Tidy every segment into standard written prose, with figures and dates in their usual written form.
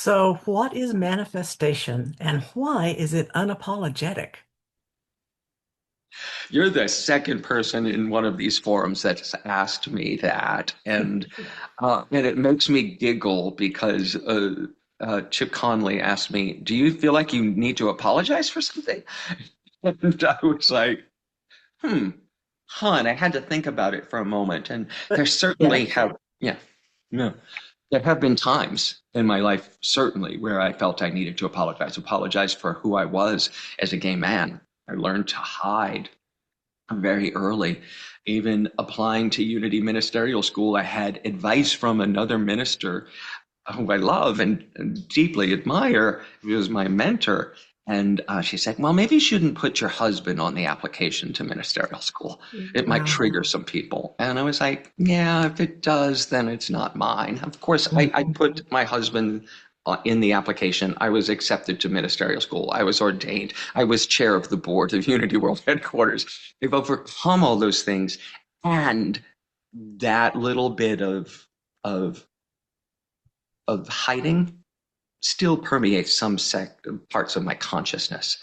So, what is manifestation and why is it unapologetic? You're the second person in one of these forums that's asked me that, and it makes me giggle because Chip Conley asked me, "Do you feel like you need to apologize for something?" And I was like, "Hmm, huh." And I had to think about it for a moment. And there But certainly yes, have, yeah, yeah, there have been times in my life, certainly, where I felt I needed to apologize for who I was as a gay man. I learned to hide very early. Even applying to Unity Ministerial School, I had advice from another minister who I love and deeply admire. He was my mentor. And she said, well, maybe you shouldn't put your husband on the application to ministerial school. It might wow. trigger some people. And I was like, yeah, if it does, then it's not mine. Of course, I Mhm. put my husband in the application. I was accepted to ministerial school. I was ordained. I was chair of the board of Unity World Headquarters. They've overcome all those things. And that little bit of of hiding still permeates some parts of my consciousness.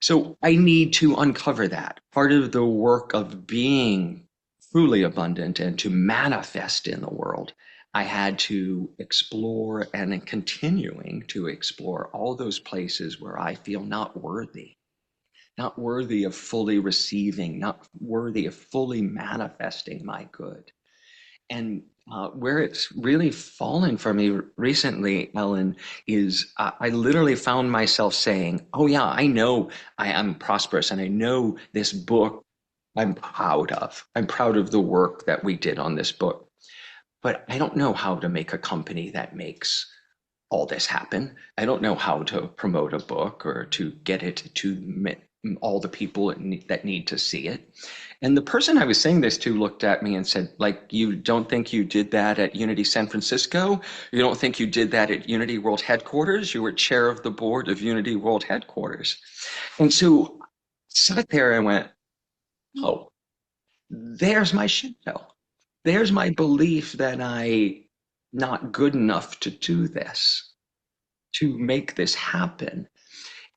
So I need to uncover that. Part of the work of being truly abundant and to manifest in the world, I had to explore and am continuing to explore all those places where I feel not worthy of fully receiving, not worthy of fully manifesting my good. And where it's really fallen for me recently, Ellen, is I literally found myself saying, oh, yeah, I know I am prosperous and I know this book I'm proud of. I'm proud of the work that we did on this book, but I don't know how to make a company that makes all this happen. I don't know how to promote a book or to get it to all the people that need to see it. And the person I was saying this to looked at me and said, like, you don't think you did that at Unity San Francisco? You don't think you did that at Unity World Headquarters? You were chair of the board of Unity World Headquarters. And so I sat there and went, oh, there's my shadow. There's my belief that I not good enough to do this, to make this happen.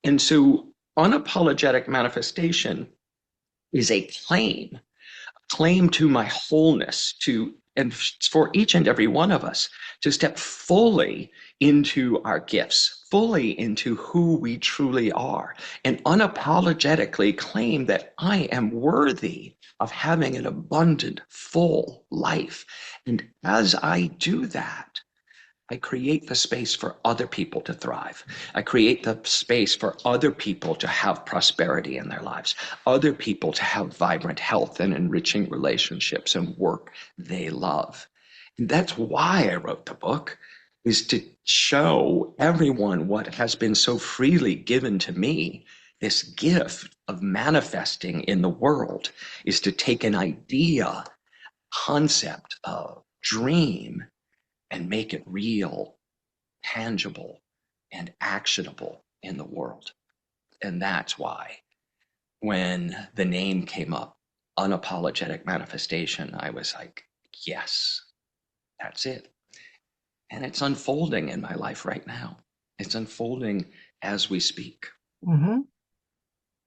And so unapologetic manifestation is a claim to my wholeness, to and for each and every one of us to step fully into our gifts, fully into who we truly are, and unapologetically claim that I am worthy of having an abundant, full life. And as I do that, I create the space for other people to thrive. I create the space for other people to have prosperity in their lives, other people to have vibrant health and enriching relationships and work they love. And that's why I wrote the book, is to show everyone what has been so freely given to me. This gift of manifesting in the world is to take an idea, concept, a dream, and make it real, tangible, and actionable in the world. And that's why when the name came up, Unapologetic Manifestation, I was like, yes, that's it. And it's unfolding in my life right now. It's unfolding as we speak. Mhm.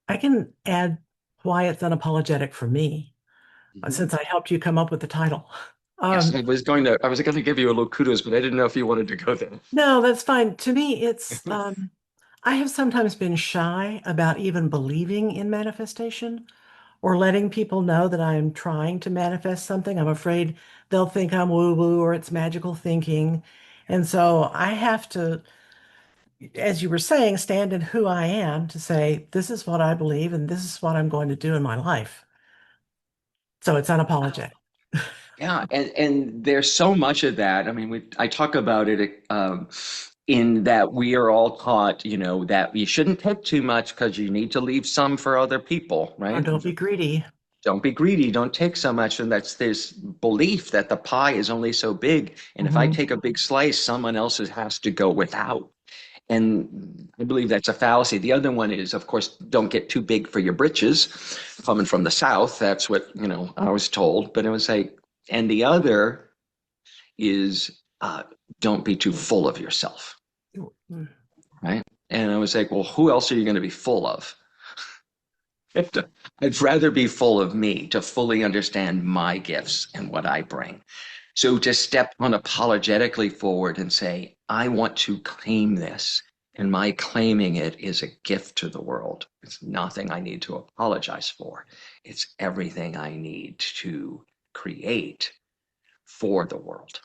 I can add why it's unapologetic for me, Mhm. since I helped you come up with the title. Yes, Um, I was going to give you a little kudos, but I didn't know if you wanted to go there. no, that's fine. To me, I have sometimes been shy about even believing in manifestation or letting people know that I'm trying to manifest something. I'm afraid they'll think I'm woo-woo or it's magical thinking. And so I have to, as you were saying, stand in who I am to say, this is what I believe and this is what I'm going to do in my life. So it's unapologetic. Yeah, and there's so much of that. I mean, I talk about it in that we are all taught, that you shouldn't take too much because you need to leave some for other people, Or right? don't be greedy. Don't be greedy, don't take so much. And that's this belief that the pie is only so big. And if I Hmm. take a big slice, someone else has to go without. And I believe that's a fallacy. The other one is, of course, don't get too big for your britches. Coming from the South, that's what, I was told. But it was like, and the other is don't be too full of yourself. right? And I was like, well, who else are you going to be full of? I'd rather be full of me to fully understand my gifts and what I bring. So to step unapologetically forward and say, I want to claim this, and my claiming it is a gift to the world. It's nothing I need to apologize for. It's everything I need to create for the world.